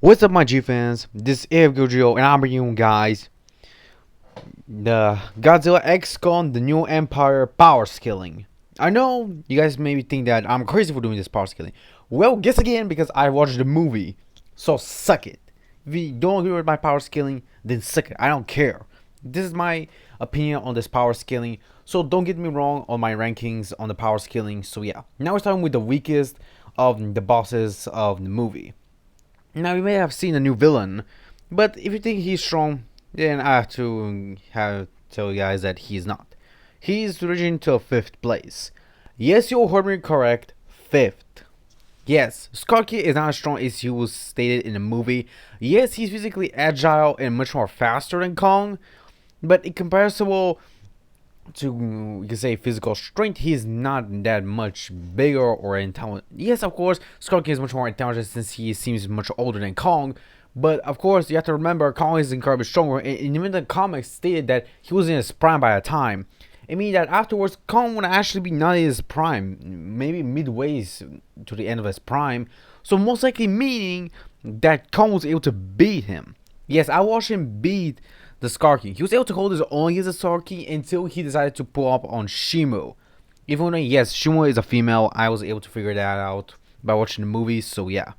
What's up, my G fans? This is Godzilla, and I'm bringing you guys the Godzilla X Con, the new Empire power scaling. I know you guys maybe think that I'm crazy for doing this power scaling. Well, guess again, because I watched the movie. So suck it. If you don't agree with my power scaling, then suck it. I don't care. This is my opinion on this power scaling. So don't get me wrong on my rankings on the power scaling. So yeah, now we're starting with the weakest of the bosses of the movie. Now, you may have seen a new villain, but if you think he's strong, then I have to tell you guys that he's not. He's reaching to 5th place. Yes, you heard me correct, 5th. Yes, Skarky is not as strong as he was stated in the movie. Yes, he's physically agile and much more faster than Kong, but in comparison to, you can say, physical strength, he's not that much bigger or intelligent. Yes, of course, Skarky is much more intelligent since he seems much older than Kong. But of course, you have to remember Kong is incredibly stronger, and even the comics stated that he was in his prime by the time. It means that afterwards, Kong would actually be not in his prime, maybe midways to the end of his prime. So most likely meaning that Kong was able to beat him. Yes, I watched him beat the Skarky. He was able to hold his own against the Skarky until he decided to pull up on Shimo. Even though, yes, Shimo is a female, I was able to figure that out by watching the movie, so yeah.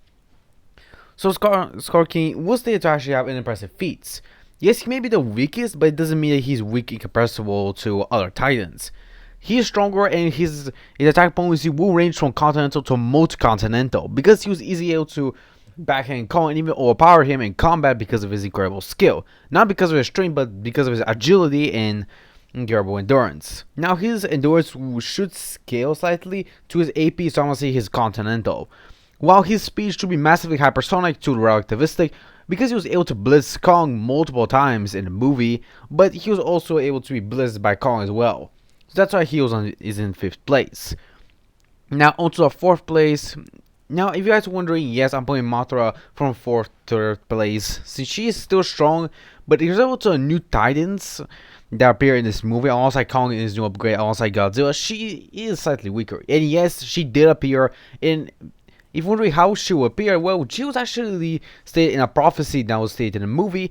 So Skarky was there to actually have impressive feats. Yes, he may be the weakest, but it doesn't mean that he's weak in comparison to other Titans. He is stronger, and his attack potency will range from continental to multi-continental because he was easily able to backhand Kong and even overpower him in combat because of his incredible skill. Not because of his strength, but because of his agility and incredible endurance. Now, his endurance should scale slightly to his AP, so I'm going to say his continental. While his speed should be massively hypersonic to relativistic because he was able to blitz Kong multiple times in the movie, but he was also able to be blitzed by Kong as well. So that's why he is in 5th place. Now, onto the 4th place. Now, if you guys are wondering, yes, I'm putting Mothra from 4th to 3rd place, since she is still strong, but there's also new Titans that appear in this movie, alongside Kong in his new upgrade, alongside Godzilla. She is slightly weaker, and yes, she did appear in. If you're wondering how she will appear, well, she was actually stated in a prophecy that was stated in the movie.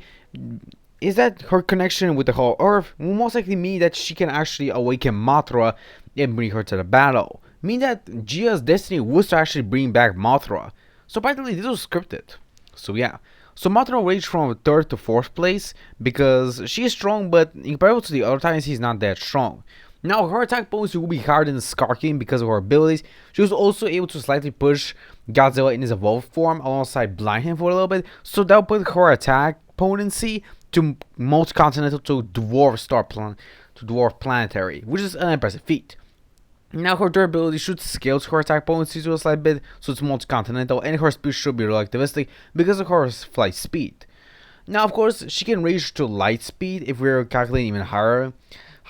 Is that her connection with the whole Earth will most likely mean that she can actually awaken Mothra and bring her to the battle. Meaning that Gia's destiny was to actually bring back Mothra. So apparently this was scripted. So yeah. So Mothra ranged from 3rd to 4th place because she is strong, but in comparison to the other Titans, he's not that strong. Now, her attack potency will be higher than Skarky because of her abilities. She was also able to slightly push Godzilla in his evolved form alongside blind him for a little bit. So that will put her attack potency to multi-continental to dwarf planetary, which is an impressive feat. Now, her durability should scale to her attack potency to a slight bit, so it's multi-continental, and her speed should be relativistic because of her flight speed. Now, of course, she can range to light speed if we're calculating even higher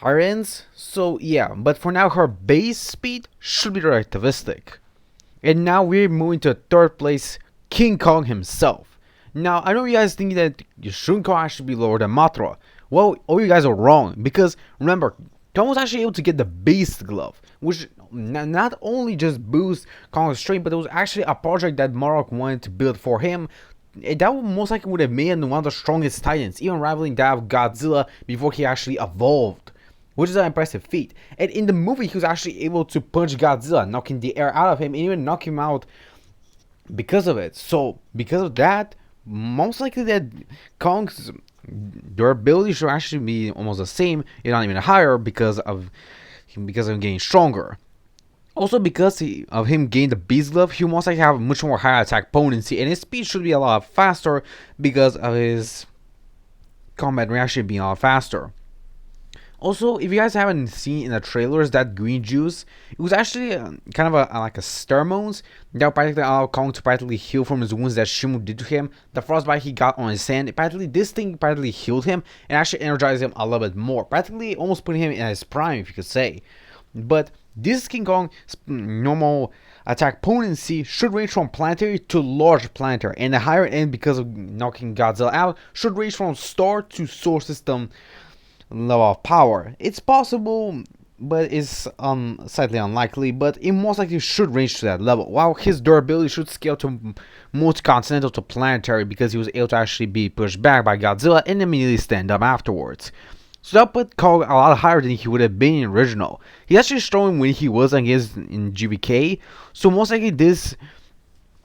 ends. So yeah, but for now her base speed should be relativistic. And now we're moving to 3rd place, King Kong himself. Now, I know you guys think that Shun Kong should be lower than Mothra. Well, all you guys are wrong, because remember, Kong was actually able to get the Beast Glove, which not only just boosts Kong's strength, but it was actually a project that Marok wanted to build for him. That would most likely would have made him one of the strongest Titans, even rivaling that of Godzilla before he actually evolved, which is an impressive feat. And in the movie, he was actually able to punch Godzilla, knocking the air out of him, and even knock him out because of it. So, because of that, most likely that Kong's durability should actually be almost the same, if not even higher, because of him getting stronger. Also, because of him gaining the Beast Glove, he must likely have much more higher attack potency, and his speed should be a lot faster because of his combat reaction being a lot faster. Also, if you guys haven't seen in the trailers, that green juice, it was actually kind of like a pheromones that would practically allow Kong to practically heal from his wounds that Shimo did to him. The frostbite he got on his hand, this thing practically healed him and actually energized him a little bit more, practically almost putting him in his prime, if you could say. But this King Kong's normal attack potency should range from planetary to large planetary, and the higher end, because of knocking Godzilla out, should range from star to solar system level of power. It's possible but it's slightly unlikely, but it most likely should range to that level, while his durability should scale to multi-continental to planetary because he was able to actually be pushed back by Godzilla and immediately stand up afterwards. So that put Kong a lot higher than he would have been in original. He's actually strong when he was against in GxK, so most likely this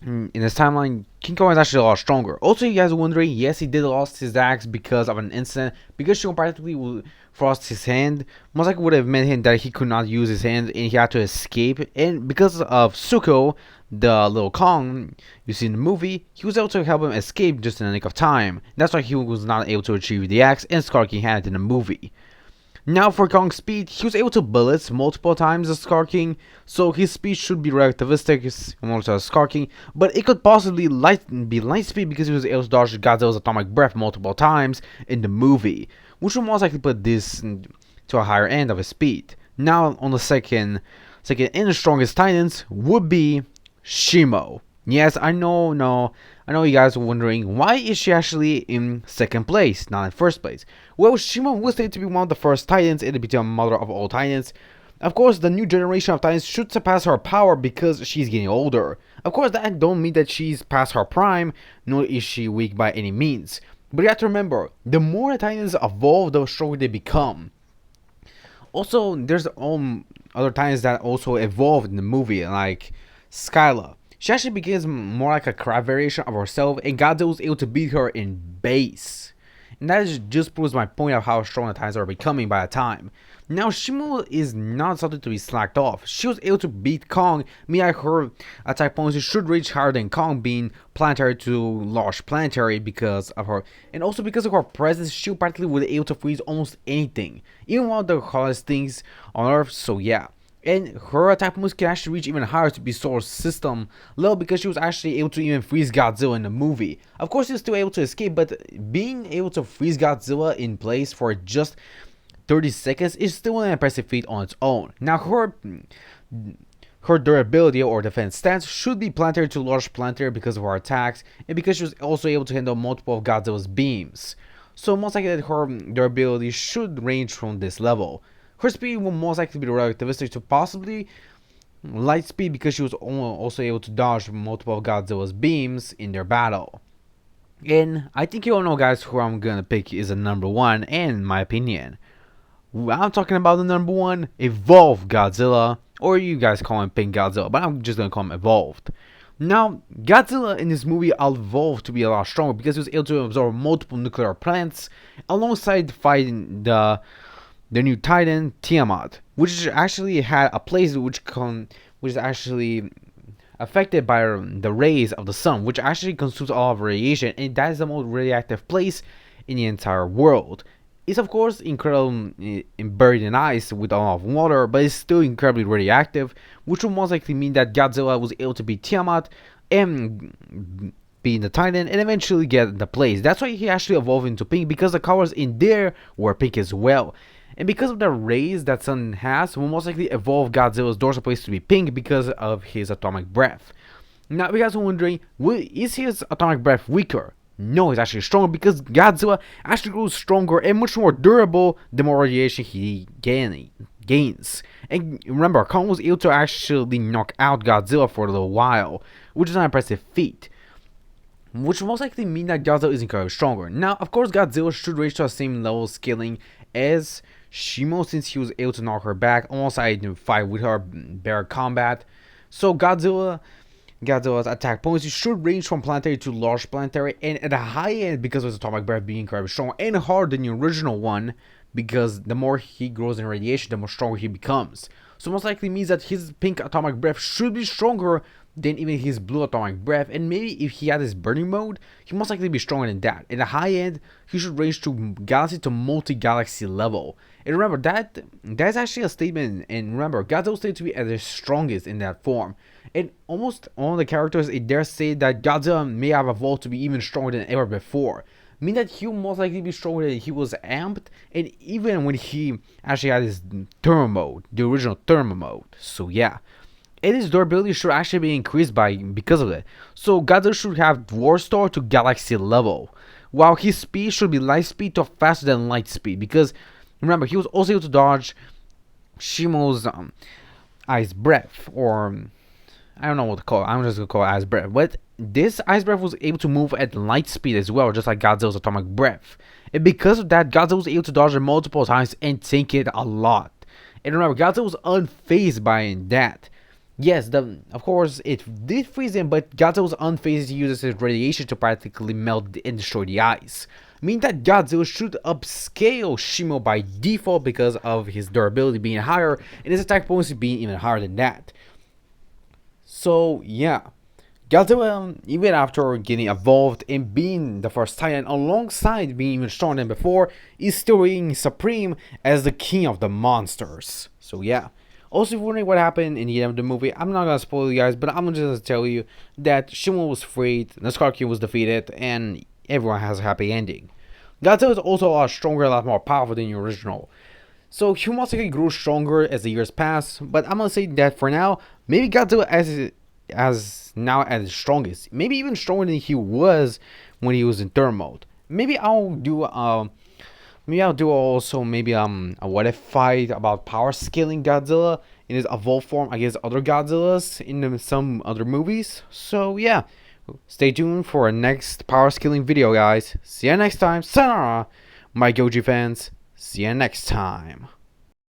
in this timeline, King Kong is actually a lot stronger. Also, you guys are wondering, yes, he did lost his axe because of an incident. Because Shimo practically frost his hand, most likely would have meant him that he could not use his hand and he had to escape. And because of Suko, the little Kong you see in the movie, he was able to help him escape just in the nick of time. That's why he was not able to achieve the axe and Scar King had it in the movie. Now for Kong's speed, he was able to blitz multiple times as Scar King, so his speed should be relativistic similar to Scar King, but it could possibly be light speed because he was able to dodge Godzilla's atomic breath multiple times in the movie, which would most likely put this to a higher end of his speed. Now on the second and the strongest titans would be Shimo. Yes, I know, I know you guys are wondering, why is she actually in second place, not in first place? Well, Shimo was stated to be one of the first titans and to be the mother of all titans. Of course, the new generation of titans should surpass her power because she's getting older. Of course, that don't mean that she's past her prime, nor is she weak by any means. But you have to remember, the more the titans evolve, the stronger they become. Also, there's other titans that also evolved in the movie, like Skyla. She actually becomes more like a crab variation of herself, and Godzilla was able to beat her in base. And that just proves my point of how strong the Titans are becoming by the time. Now, Shimo is not something to be slacked off. She was able to beat Kong, meaning her attack potency should reach higher than Kong, being planetary to large planetary because of her. And also because of her presence, she practically was able to freeze almost anything, even one of the hardest things on Earth, so yeah. And her attack moves can actually reach even higher to be solar system level because she was actually able to even freeze Godzilla in the movie. Of course, she was still able to escape, but being able to freeze Godzilla in place for just 30 seconds is still an impressive feat on its own. Now, her durability or defense stance should be planetary to large planetary because of her attacks and because she was also able to handle multiple of Godzilla's beams. So most likely that her durability should range from this level. Her speed will most likely be relativistic to possibly light speed because she was also able to dodge multiple of Godzilla's beams in their battle. And I think you all know, guys, who I'm gonna pick is a number one, in my opinion. I'm talking about the number one, Evolved Godzilla, or you guys call him Pink Godzilla, but I'm just gonna call him Evolved. Now, Godzilla in this movie evolved to be a lot stronger because he was able to absorb multiple nuclear plants alongside fighting the new Titan Tiamat, which actually had a place which is actually affected by the rays of the sun, which actually consumes all of radiation, and that is the most radioactive place in the entire world. It's of course incredibly buried in ice with a lot of water, but it's still incredibly radioactive, which will most likely mean that Godzilla was able to beat Tiamat and being the Titan and eventually get the place. That's why he actually evolved into pink, because the colors in there were pink as well. And because of the rays that sun has, will most likely evolve Godzilla's dorsal place to be pink because of his atomic breath. Now, if you guys are wondering, is his atomic breath weaker? No, it's actually stronger because Godzilla actually grows stronger and much more durable the more radiation he gains. And remember, Kong was able to actually knock out Godzilla for a little while, which is an impressive feat. Which will most likely mean that Godzilla is incredibly stronger. Now, of course, Godzilla should reach to the same level of scaling as Shimo, since he was able to knock her back alongside to fight with her bear combat. So Godzilla's attack points should range from planetary to large planetary, and at the high end because of his atomic breath being incredibly strong and harder than the original one, because the more he grows in radiation, the more stronger he becomes. So most likely means that his pink atomic breath should be stronger than even his blue atomic breath, and maybe if he had his burning mode, he most likely be stronger than that. At the high end, he should range to galaxy to multi-galaxy level. And remember, that's actually a statement, and remember, Godzilla stated to be at his strongest in that form. And almost all the characters, it dare say that Godzilla may have evolved to be even stronger than ever before. Meaning that he will most likely be stronger than he was amped, and even when he actually had his thermal mode, the original thermal mode. So yeah. And his durability should actually be increased because of it. So Godzilla should have War Star to galaxy level, while his speed should be light speed to faster than light speed, because remember, he was also able to dodge Shimo's ice breath, or I don't know what to call it. I'm just gonna call it ice breath. But this ice breath was able to move at light speed as well, just like Godzilla's atomic breath. And because of that, Godzilla was able to dodge it multiple times and tank it a lot. And remember, Godzilla was unfazed by that. Yes, of course it did freeze him, but Godzilla was unfazed to use his radiation to practically melt and destroy the ice. Meaning that Godzilla should upscale Shimo by default because of his durability being higher and his attack bonus being even higher than that. So yeah, Godzilla, even after getting evolved and being the first Titan alongside being even stronger than before, is still reigning supreme as the king of the monsters. So yeah. Also, if you're wondering what happened in the end of the movie, I'm not gonna spoil you guys, but I'm just gonna tell you that Shimo was freed, Niskarki was defeated, and everyone has a happy ending. Godzilla is also a lot stronger, a lot more powerful than the original. So Humasaki grew stronger as the years passed, but I'm gonna say that for now, maybe Godzilla as now at his strongest, maybe even stronger than he was when he was in third mode. Maybe I'll do also maybe a what if fight about power scaling Godzilla in his evolved form against other Godzillas in some other movies. So yeah, stay tuned for our next power scaling video, guys. See you next time. Sayonara, my Goji fans. See you next time.